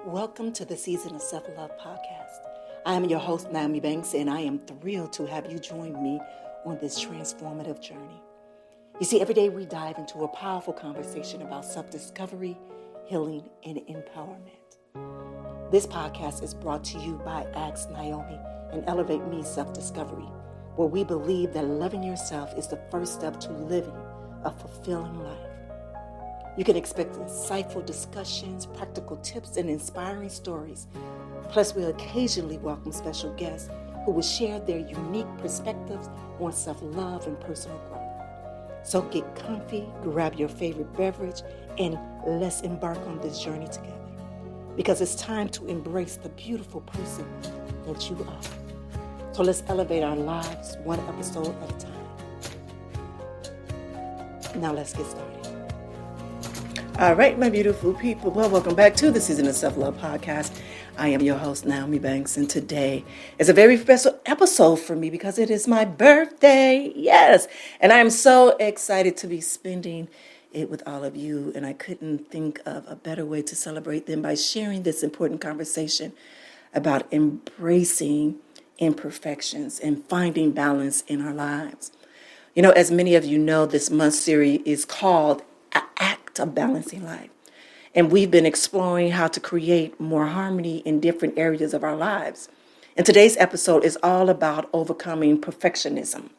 Welcome to the Season of Self-Love podcast. I am your host, Nyomi Banks, and I am thrilled to have you join me on this transformative journey. You see, every day we dive into a powerful conversation about self-discovery, healing, and empowerment. This podcast is brought to you by Ask Nyomi and Elevate Me Self-Discovery, where we believe that loving yourself is the first step to living a fulfilling life. You can expect insightful discussions, practical tips, and inspiring stories. Plus, we'll occasionally welcome special guests who will share their unique perspectives on self-love and personal growth. So get comfy, grab your favorite beverage, and let's embark on this journey together. Because it's time to embrace the beautiful person that you are. So let's elevate our lives one episode at a time. Now let's get started. All right, my beautiful people. Well, welcome back to the Season of Self-Love podcast. I am your host, Nyomi Banks, and today is a very special episode for me because it is my birthday. Yes, and I'm so excited to be spending it with all of you, and I couldn't think of a better way to celebrate than by sharing this important conversation about embracing imperfections and finding balance in our lives. You know, as many of you know, this month's series is called Act of Balancing Life. And we've been exploring how to create more harmony in different areas of our lives. And today's episode is all about overcoming perfectionism,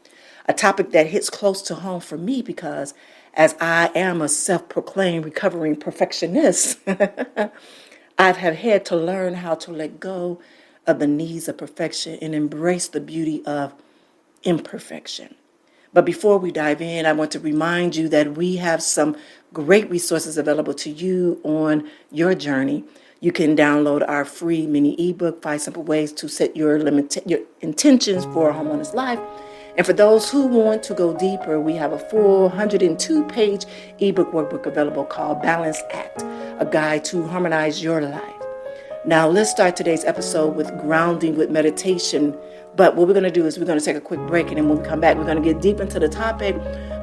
a topic that hits close to home for me because as I am a self-proclaimed recovering perfectionist, I have had to learn how to let go of the needs of perfection and embrace the beauty of imperfection. But before we dive in, I want to remind you that we have some great resources available to you on your journey. You can download our free mini ebook, 5 Simple Ways to Set Your Intentions for a Harmonized Life. And for those who want to go deeper, we have a full 102-page ebook workbook available called Balance Act, a guide to harmonize your life. Now, let's start today's episode with grounding with meditation. But what we're going to do is we're going to take a quick break, and then when we come back, we're going to get deep into the topic.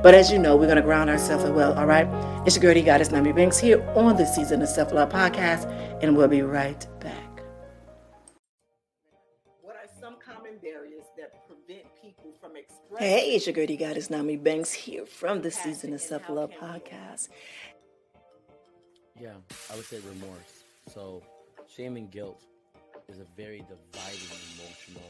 But as you know, we're going to ground ourselves as well, all right? It's your girl, Goddess Nyomi Banks here on the Season of Self-Love podcast, and we'll be right back. What are some common barriers that prevent people from expressing? Hey, it's your girl, Goddess Nyomi Banks here from the Season of Self-Love podcast. Yeah, I would say remorse. So shame and guilt is a very dividing emotional.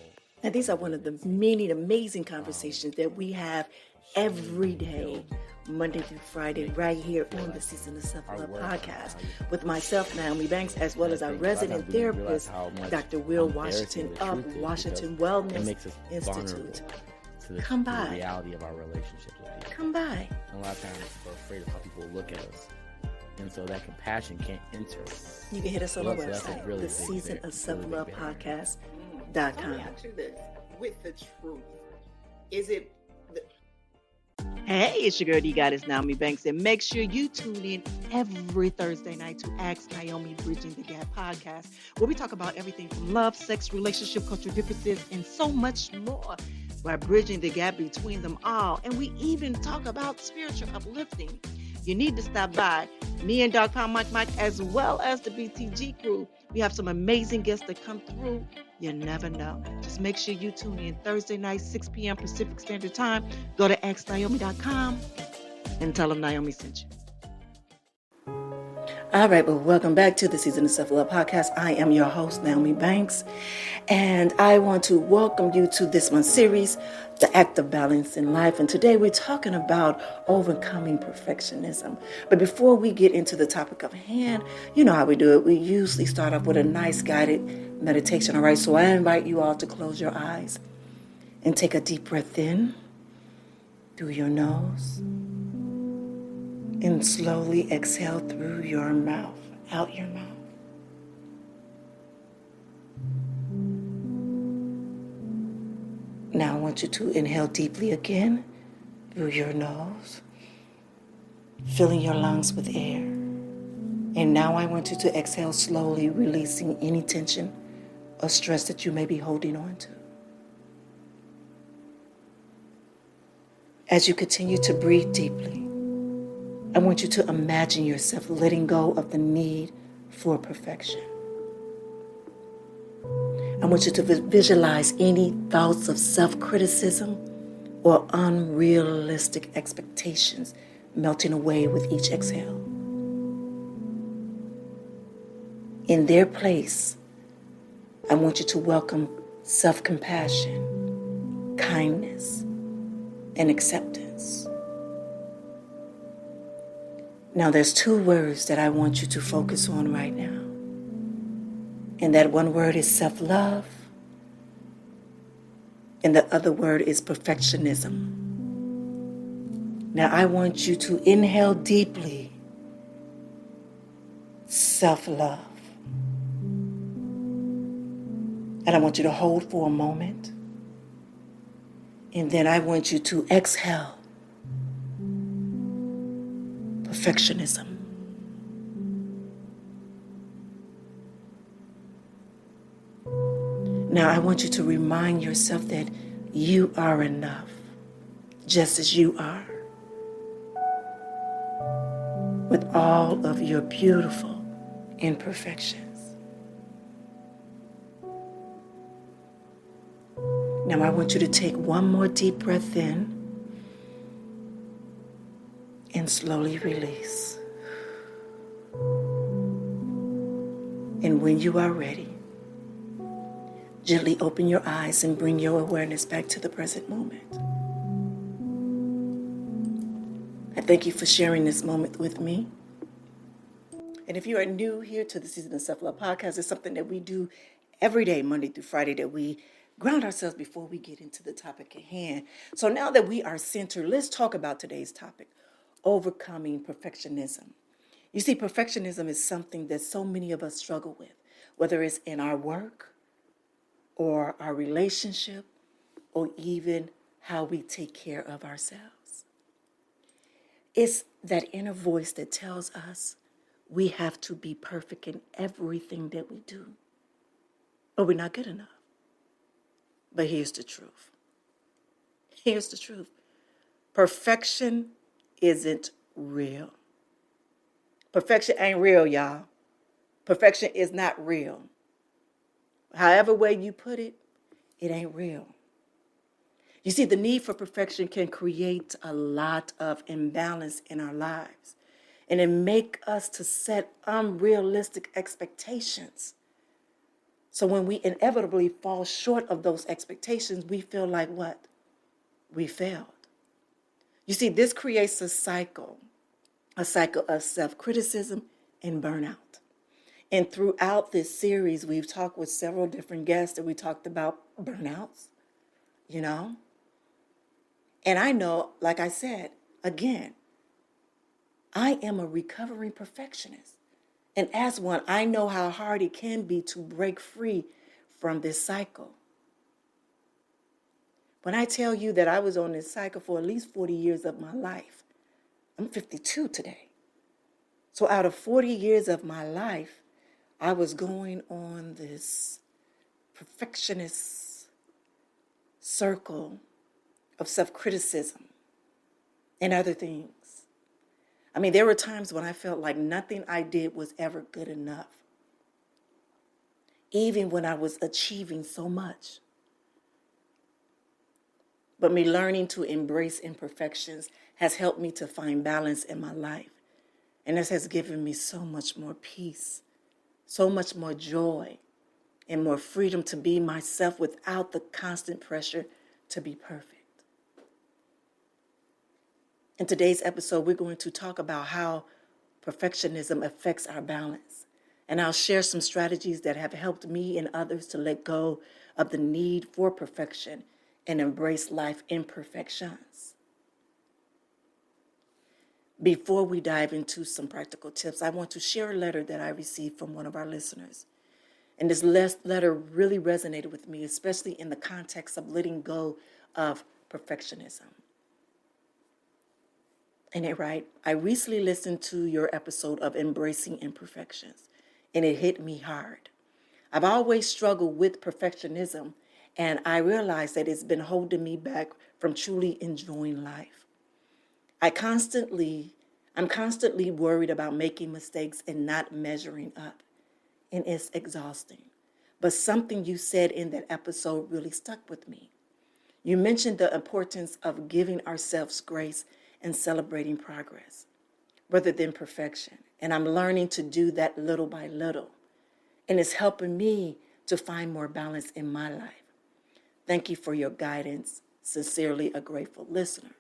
And these are one of the many amazing conversations that we have every day, Monday through Friday, right here on the Season of Self-Love podcast with myself, Nyomi Banks, as well as our resident therapist, Dr. Will Washington of Washington Wellness Institute. Come by. The reality of our relationships with people. Come by. And a lot of times we're afraid of how people look at us. And so that compassion can't enter. You can hit us on our website, the Season of Self-Love podcast.com. Let me ask you this, with the truth, is it... Hey, it's your girl, Goddess Nyomi Banks, and make sure you tune in every Thursday night to Ask Nyomi Bridging the Gap podcast, where we talk about everything from love, sex, relationship, cultural differences, and so much more. We're bridging the gap between them all, and we even talk about spiritual uplifting. You need to stop by. Me and Dr. Pound Mike, as well as the BTG crew. We have some amazing guests that come through. You never know. Just make sure you tune in Thursday night, 6 p.m. Pacific Standard Time. Go to axnyomi.com and tell them Nyomi sent you. All right, well, welcome back to the Season of Self-Love podcast. I am your host, Nyomi Banks, and I want to welcome you to this month's series, The Act of Balance in Life. And today we're talking about overcoming perfectionism. But before we get into the topic of hand, you know how we do it. We usually start off with a nice guided meditation, all right? So I invite you all to close your eyes and take a deep breath in through your nose. And slowly exhale through your mouth, out your mouth. Now I want you to inhale deeply again through your nose, filling your lungs with air. And now I want you to exhale slowly, releasing any tension or stress that you may be holding on to. As you continue to breathe deeply, I want you to imagine yourself letting go of the need for perfection. I want you to visualize any thoughts of self-criticism or unrealistic expectations melting away with each exhale. In their place, I want you to welcome self-compassion, kindness, and acceptance. Now, there's two words that I want you to focus on right now. And that one word is self-love, and the other word is perfectionism. Now, I want you to inhale deeply, self-love. And I want you to hold for a moment. And then I want you to exhale, perfectionism. Now, I want you to remind yourself that you are enough, just as you are, with all of your beautiful imperfections. Now, I want you to take one more deep breath in and slowly release. And when you are ready, gently open your eyes and bring your awareness back to the present moment. I thank you for sharing this moment with me. And if you are new here to the Season of Self-Love podcast, it's something that we do every day, Monday through Friday, that we ground ourselves before we get into the topic at hand. So now that we are centered, let's talk about today's topic, overcoming perfectionism. You see, perfectionism is something that so many of us struggle with, whether it's in our work or our relationship or even how we take care of ourselves. It's that inner voice that tells us we have to be perfect in everything that we do, or we're not good enough. But here's the truth. Here's the truth. Perfection isn't real. Perfection ain't real, y'all. Perfection is not real. However way you put it, it ain't real. You see, the need for perfection can create a lot of imbalance in our lives, and it make us to set unrealistic expectations. So when we inevitably fall short of those expectations, we feel like what? We failed. You see, this creates a cycle of self-criticism and burnout. And throughout this series, we've talked with several different guests and we talked about burnouts, you know. And I know, like I said, again, I am a recovering perfectionist. And as one, I know how hard it can be to break free from this cycle. When I tell you that I was on this cycle for at least 40 years of my life, I'm 52 today. So out of 40 years of my life, I was going on this perfectionist circle of self-criticism and other things. I mean, there were times when I felt like nothing I did was ever good enough, even when I was achieving so much. But me learning to embrace imperfections has helped me to find balance in my life. And this has given me so much more peace, so much more joy, and more freedom to be myself without the constant pressure to be perfect. In today's episode, we're going to talk about how perfectionism affects our balance. And I'll share some strategies that have helped me and others to let go of the need for perfection and embrace life imperfections. Before we dive into some practical tips, I want to share a letter that I received from one of our listeners. And this letter really resonated with me, especially in the context of letting go of perfectionism. And they write, I recently listened to your episode of Embracing Imperfections, and it hit me hard. I've always struggled with perfectionism, and I realized that it's been holding me back from truly enjoying life. I'm constantly worried about making mistakes and not measuring up, and it's exhausting. but something you said in that episode really stuck with me. You mentioned the importance of giving ourselves grace and celebrating progress rather than perfection. And I'm learning to do that little by little. And it's helping me to find more balance in my life. Thank you for your guidance. Sincerely, a grateful listener.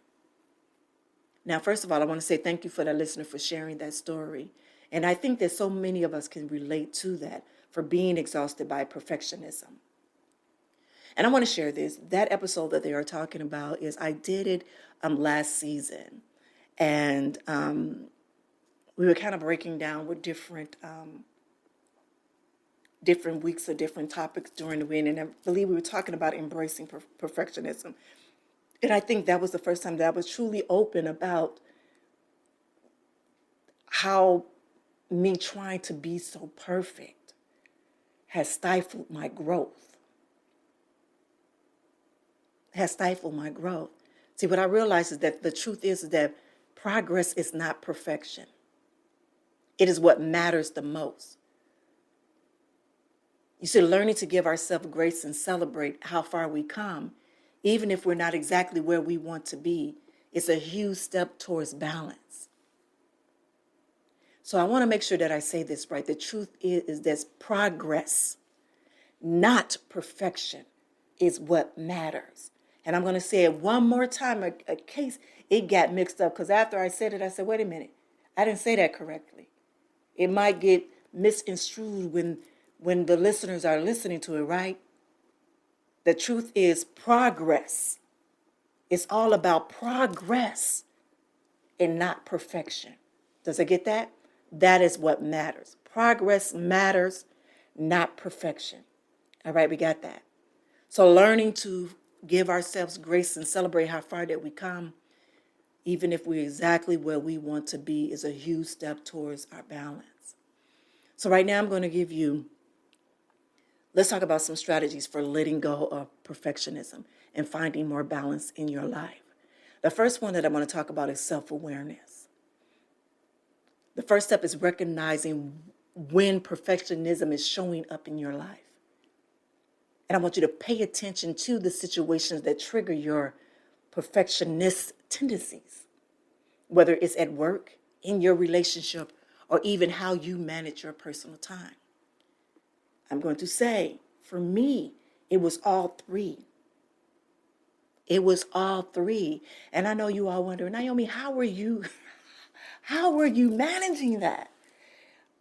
Now, first of all, I want to say thank you for that listener for sharing that story. And I think that so many of us can relate to that, for being exhausted by perfectionism. And I want to share this. That episode that they are talking about is, I did it last season. And we were kind of breaking down with different weeks of different topics during the week. And I believe we were talking about embracing perfectionism. And I think that was the first time that I was truly open about how me trying to be so perfect has stifled my growth. See, what I realized is that the truth is that progress is not perfection. It is what matters the most. You see, learning to give ourselves grace and celebrate how far we come, even if we're not exactly where we want to be, is a huge step towards balance. So I want to make sure that I say this right. The truth is that progress, not perfection, is what matters. And I'm going to say it one more time in case it got mixed up. Because after I said it, I said, wait a minute, I didn't say that correctly. It might get misconstrued when the listeners are listening to it, right? The truth is progress. It's all about progress and not perfection. Does it get that? That is what matters. Progress matters, not perfection. All right, we got that. So learning to give ourselves grace and celebrate how far that we come, even if we're exactly where we want to be, is a huge step towards our balance. So right now I'm going to give you, let's talk about some strategies for letting go of perfectionism and finding more balance in your life. The first one that I want to talk about is self-awareness. The first step is recognizing when perfectionism is showing up in your life. And I want you to pay attention to the situations that trigger your perfectionist tendencies, whether it's at work, in your relationship, or even how you manage your personal time. I'm going to say, for me, it was all three. It was all three. And I know you all wondering, Nyomi, how were you managing that?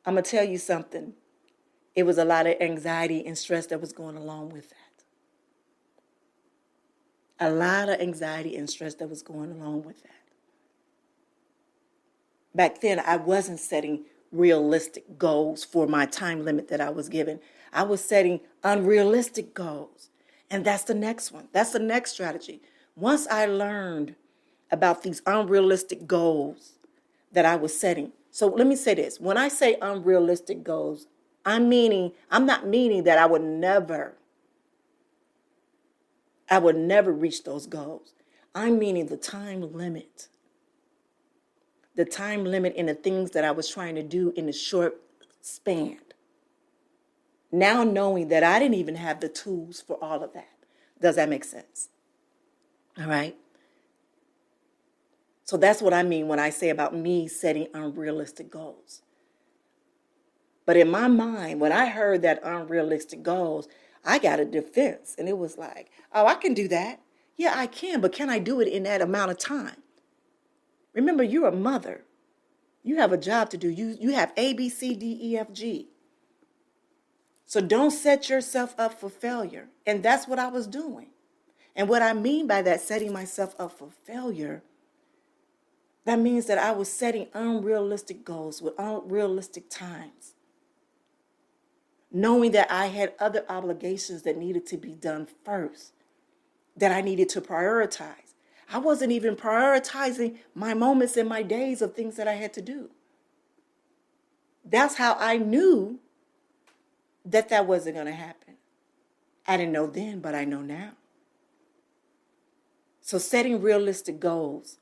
I'm going to tell you something. It was a lot of anxiety and stress that was going along with that. A lot of anxiety and stress that was going along with that. Back then, I wasn't setting realistic goals for my time limit that I was given. I was setting unrealistic goals. And that's the next one. That's the next strategy. Once I learned about these unrealistic goals that I was setting. So let me say this. When I say unrealistic goals, I'm not meaning that I would never reach those goals. I'm meaning the time limit. The time limit in the things that I was trying to do in a short span. Now knowing that I didn't even have the tools for all of that. Does that make sense? All right. So that's what I mean when I say about me setting unrealistic goals. But in my mind, when I heard that unrealistic goals, I got a defense. And it was like, oh, I can do that. Yeah, I can. But can I do it in that amount of time? Remember, you're a mother. You have a job to do. You have A, B, C, D, E, F, G. So don't set yourself up for failure. And that's what I was doing. And what I mean by that, setting myself up for failure, that means that I was setting unrealistic goals with unrealistic times, knowing that I had other obligations that needed to be done first, that I needed to prioritize. I wasn't even prioritizing my moments and my days of things that I had to do. That's how I knew that wasn't going to happen. I didn't know then, but I know now. So setting realistic goals.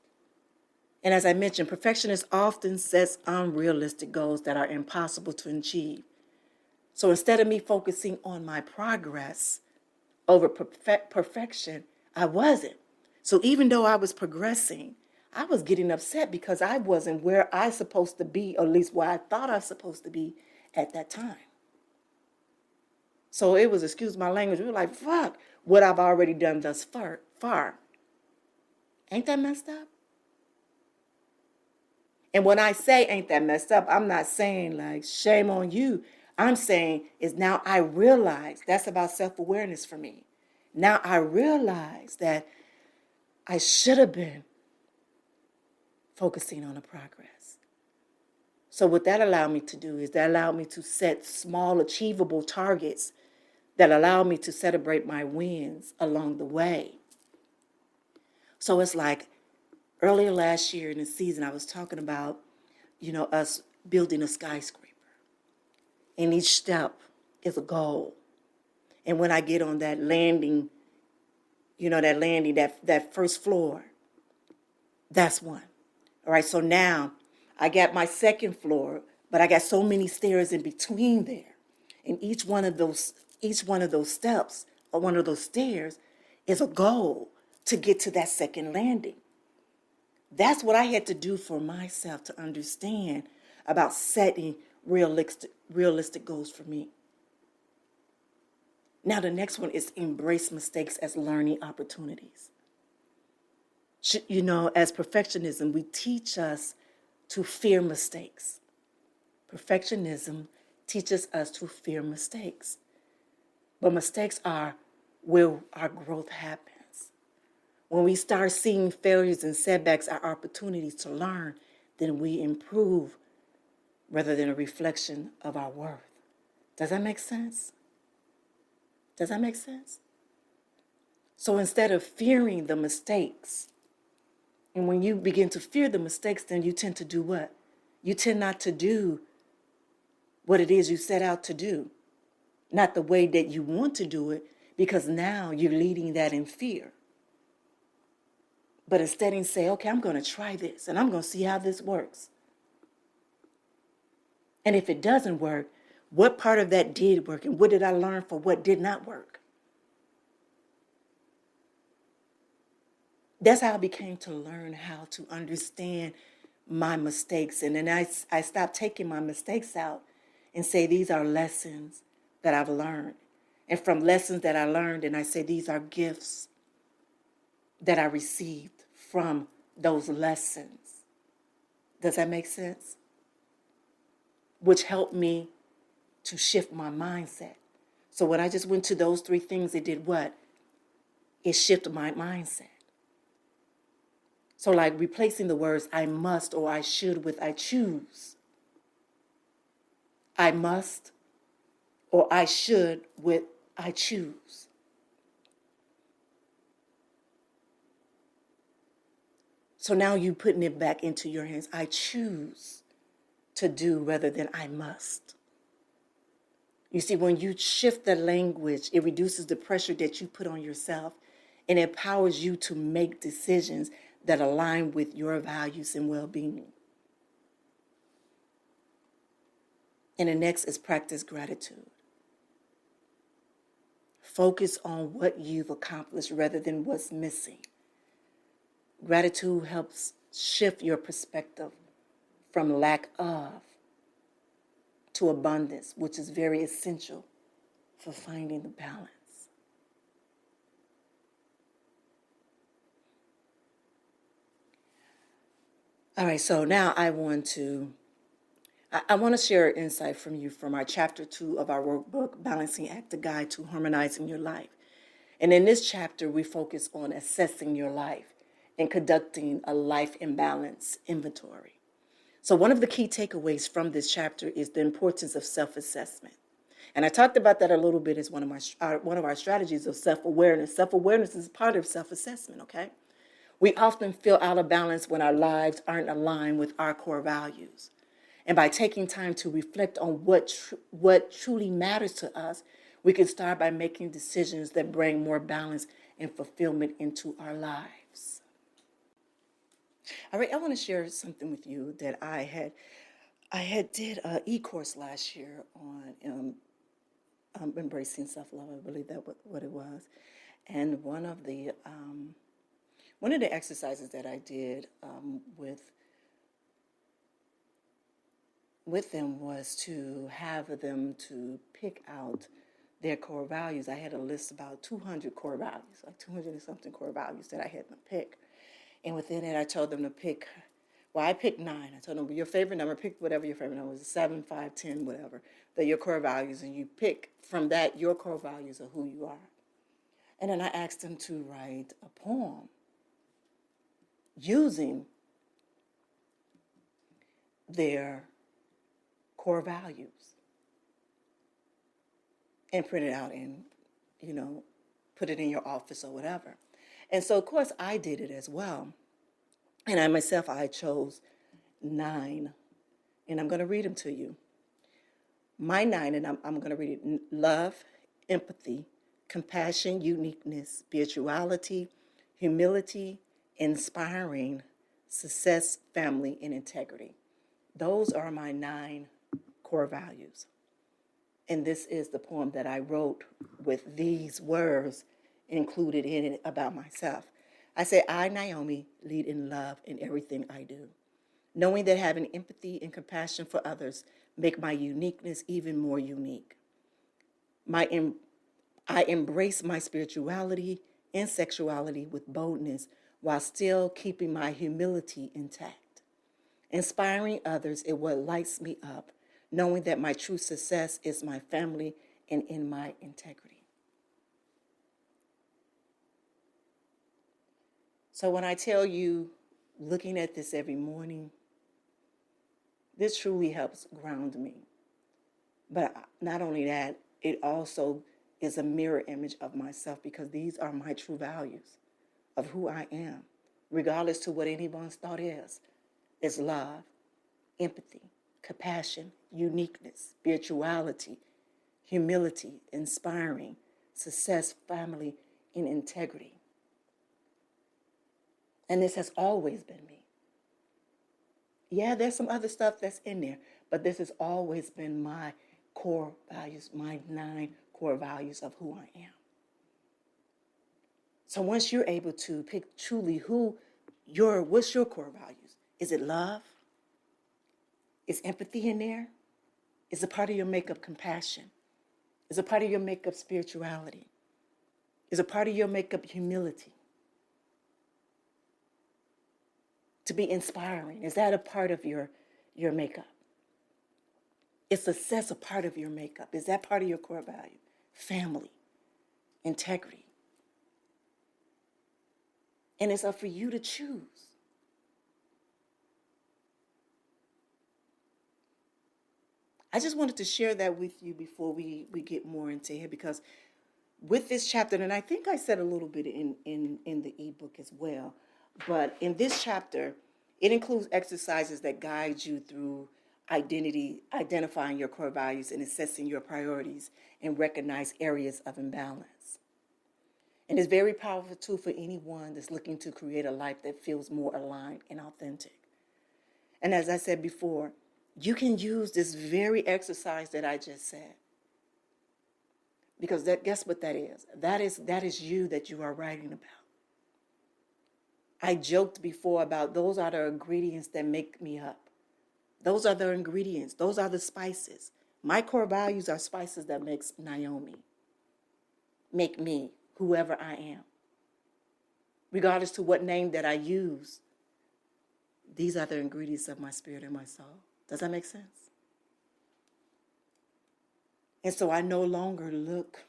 And as I mentioned, perfectionists often set unrealistic goals that are impossible to achieve. So instead of me focusing on my progress over perfection, I wasn't. So even though I was progressing, I was getting upset because I wasn't where I was supposed to be, or at least where I thought I was supposed to be at that time. So it was, excuse my language, we were like, fuck, what I've already done thus far. Ain't that messed up? And when I say ain't that messed up, I'm not saying like shame on you. I'm saying is now I realize that's about self-awareness for me. Now I realize that I should have been focusing on the progress. So what that allowed me to do is that allowed me to set small achievable targets that allow me to celebrate my wins along the way. So it's like earlier last year in the season, I was talking about, us building a skyscraper. And each step is a goal. And when I get on that landing, that first floor, that's one. All right, so now I got my second floor, but I got so many stairs in between there. And each one of those steps or one of those stairs is a goal to get to that second landing. That's what I had to do for myself to understand about setting realistic goals for me. Now the next one is embrace mistakes as learning opportunities. As perfectionism, we teach us to fear mistakes. Perfectionism teaches us to fear mistakes. But mistakes are where our growth happens. When we start seeing failures and setbacks as opportunities to learn, then we improve rather than a reflection of our worth. Does that make sense? Does that make sense? So instead of fearing the mistakes, and when you begin to fear the mistakes, then you tend to do what? You tend not to do what it is you set out to do, not the way that you want to do it, because now you're leading that in fear. But instead you say, okay, I'm going to try this, and I'm going to see how this works. And if it doesn't work, what part of that did work, and what did I learn for what did not work? That's how I became to learn how to understand my mistakes. And then I stopped taking my mistakes out and say, these are lessons that I've learned. And from lessons that I learned, and I say, these are gifts that I received from those lessons. Does that make sense? Which helped me to shift my mindset. So when I just went to those three things, it did what? It shifted my mindset. So like replacing the words I must or I should with I choose. I must or I should with I choose. So now you putting it back into your hands. I choose to do rather than I must. You see, when you shift the language, it reduces the pressure that you put on yourself and empowers you to make decisions that align with your values and well-being. And the next is practice gratitude. Focus on what you've accomplished rather than what's missing. Gratitude helps shift your perspective from lack of to abundance, which is very essential for finding the balance. All right, so now I want to share an insight from you from our chapter 2 of our workbook, Balancing Act, a Guide to Harmonizing Your Life. And in this chapter, we focus on assessing your life and conducting a life imbalance inventory. So one of the key takeaways from this chapter is the importance of self-assessment. And I talked about that a little bit as one of our strategies of self-awareness. Self-awareness is part of self-assessment, okay? We often feel out of balance when our lives aren't aligned with our core values. And by taking time to reflect on what truly matters to us, we can start by making decisions that bring more balance and fulfillment into our lives. All right, I want to share something with you that I had did an e-course last year on embracing self-love. I believe that what it was. And one of the exercises that I did with them was to have them to pick out their core values. I had a list about 200 core values, like 200 and something core values that I had them pick. And within it, I told them to pick, well, I picked 9. I told them, your favorite number, pick whatever your favorite number was, 7, 5, 10, whatever. They're your core values, and you pick from that your core values of who you are. And then I asked them to write a poem using their core values and print it out and, put it in your office or whatever. And so, of course, I did it as well. And I chose 9. And I'm going to read them to you. My 9, and I'm going to read it: love, empathy, compassion, uniqueness, spirituality, humility, inspiring, success, family, and integrity. Those are my 9 core values. And this is the poem that I wrote with these words included in it about myself. I say, I, Nyomi, lead in love in everything I do, knowing that having empathy and compassion for others make my uniqueness even more unique. I embrace my spirituality and sexuality with boldness while still keeping my humility intact. Inspiring others is what lights me up, knowing that my true success is my family and in my integrity. So when I tell you, looking at this every morning, this truly helps ground me. But not only that, it also is a mirror image of myself, because these are my true values of who I am, regardless to what anyone's thought is. It's love, empathy, compassion, uniqueness, spirituality, humility, inspiring, success, family, and integrity. And this has always been me. Yeah, there's some other stuff that's in there, but this has always been my core values, my 9 core values of who I am. So once you're able to pick truly what's your core values? Is it love? Is empathy in there? Is a part of your makeup compassion? Is a part of your makeup spirituality? Is a part of your makeup humility? To be inspiring, is that a part of your makeup? Is success a part of your makeup? Is that part of your core value? Family, integrity. And it's up for you to choose. I just wanted to share that with you before we get more into here, because with this chapter, and I think I said a little bit in the ebook as well, but in this chapter, it includes exercises that guide you through identifying your core values and assessing your priorities and recognize areas of imbalance. And it's very powerful tool for anyone that's looking to create a life that feels more aligned and authentic. And as I said before, you can use this very exercise that I just said. Because guess what that is? That is you that you are writing about. I joked before about those are the ingredients that make me up. Those are the ingredients. Those are the spices. My core values are spices that makes Nyomi. Make me whoever I am. Regardless to what name that I use, these are the ingredients of my spirit and my soul. Does that make sense? And so I no longer look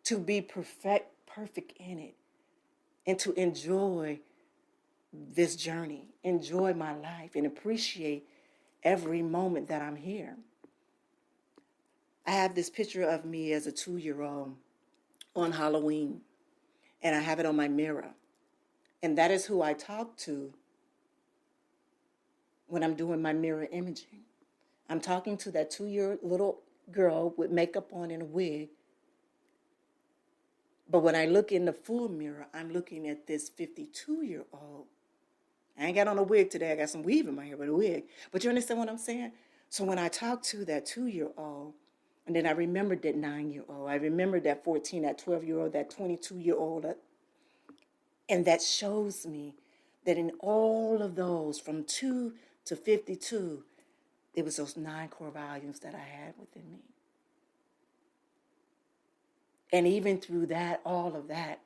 to be perfect in it, and to enjoy this journey, enjoy my life, and appreciate every moment that I'm here. I have this picture of me as a 2-year-old on Halloween, and I have it on my mirror. And that is who I talk to when I'm doing my mirror imaging. I'm talking to that 2-year little girl with makeup on and a wig. But when I look in the full mirror, I'm looking at this 52-year-old. I ain't got on a wig today. I got some weave in my hair, but a wig. But you understand what I'm saying? So when I talk to that 2-year-old, And then I remembered that 9-year-old. I remembered that 14, that 12-year-old, that 22-year-old. And that shows me that in all of those, from 2 to 52, it was those 9 core values that I had within me. And even through that, all of that,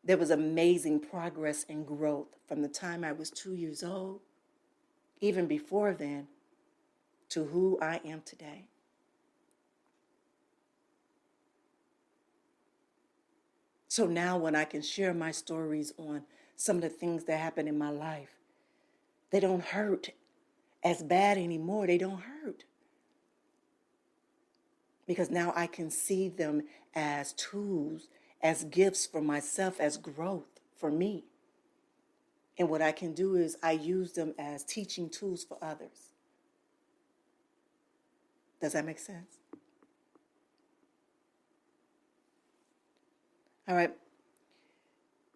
there was amazing progress and growth from the time I was 2 years old, even before then, to who I am today. So now when I can share my stories on some of the things that happened in my life, they don't hurt as bad anymore. They don't hurt. Because now I can see them as tools, as gifts for myself, as growth for me. And what I can do is I use them as teaching tools for others. Does that make sense? All right.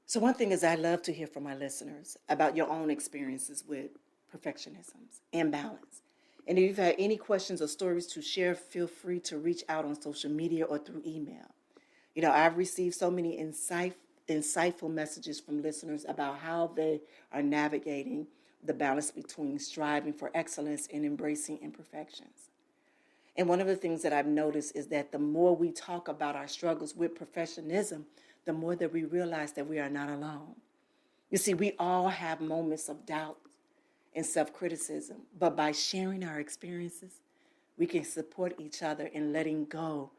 So one thing is I love to hear from my listeners about your own experiences with perfectionism and balance. And if you've had any questions or stories to share, feel free to reach out on social media or through email. You know, I've received so many insightful messages from listeners about how they are navigating the balance between striving for excellence and embracing imperfections. And one of the things that I've noticed is that the more we talk about our struggles with perfectionism, the more that we realize that we are not alone. You see, we all have moments of doubt and self-criticism, but by sharing our experiences, we can support each other in letting go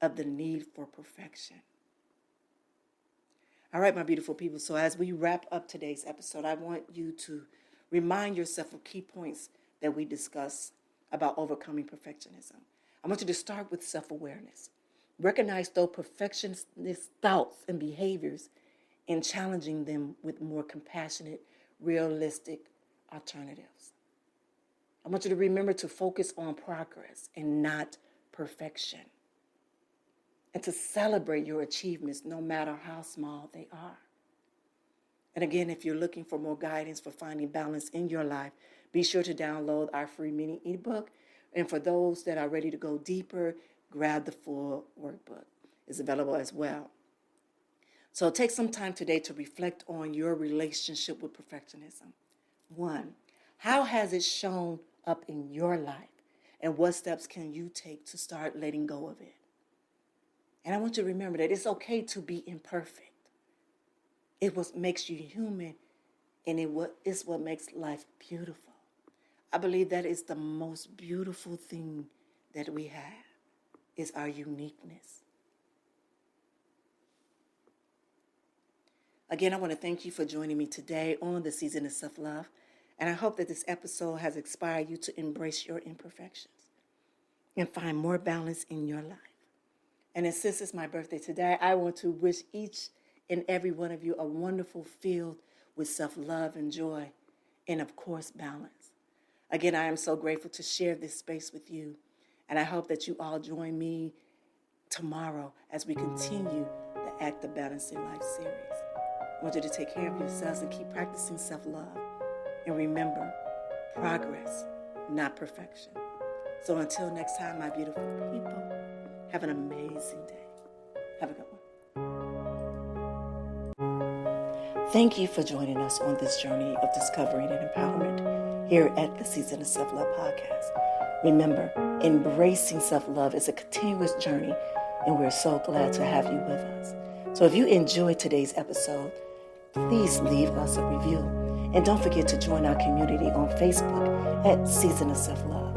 of the need for perfection. All right, my beautiful people, so as we wrap up today's episode, I want you to remind yourself of key points that we discussed about overcoming perfectionism. I want you to start with self-awareness. Recognize those perfectionist thoughts and behaviors and challenging them with more compassionate, realistic alternatives. I want you to remember to focus on progress and not perfection. And to celebrate your achievements no matter how small they are. And again, if you're looking for more guidance for finding balance in your life, be sure to download our free mini ebook. And for those that are ready to go deeper, grab the full workbook. It's available as well. So take some time today to reflect on your relationship with perfectionism. 1, how has it shown up in your life? And what steps can you take to start letting go of it? And I want you to remember that it's okay to be imperfect. It's what makes you human, and it's what makes life beautiful. I believe that is the most beautiful thing that we have, is our uniqueness. Again, I want to thank you for joining me today on the Season of Self-Love, and I hope that this episode has inspired you to embrace your imperfections and find more balance in your life. And since it's my birthday today, I want to wish each and every one of you a wonderful filled with self-love and joy, and of course, balance. Again, I am so grateful to share this space with you, and I hope that you all join me tomorrow as we continue the Act of Balancing Life series. I want you to take care of yourselves and keep practicing self-love. And remember, progress, not perfection. So until next time, my beautiful people, have an amazing day. Have a good one. Thank you for joining us on this journey of discovering and empowerment here at the Season of Self-Love podcast. Remember, embracing self-love is a continuous journey, and we're so glad to have you with us. So if you enjoyed today's episode, please leave us a review. And don't forget to join our community on Facebook at Season of Self-Love.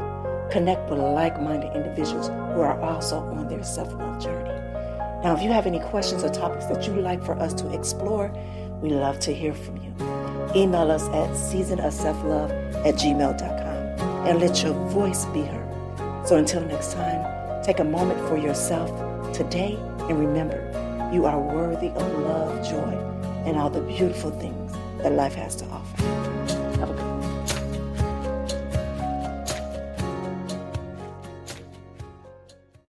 Connect with like-minded individuals who are also on their self-love journey. Now, if you have any questions or topics that you'd like for us to explore, we love to hear from you. Email us at seasonofselflove@gmail.com and let your voice be heard. So until next time, take a moment for yourself today and remember, you are worthy of love, joy, and all the beautiful things that life has to offer.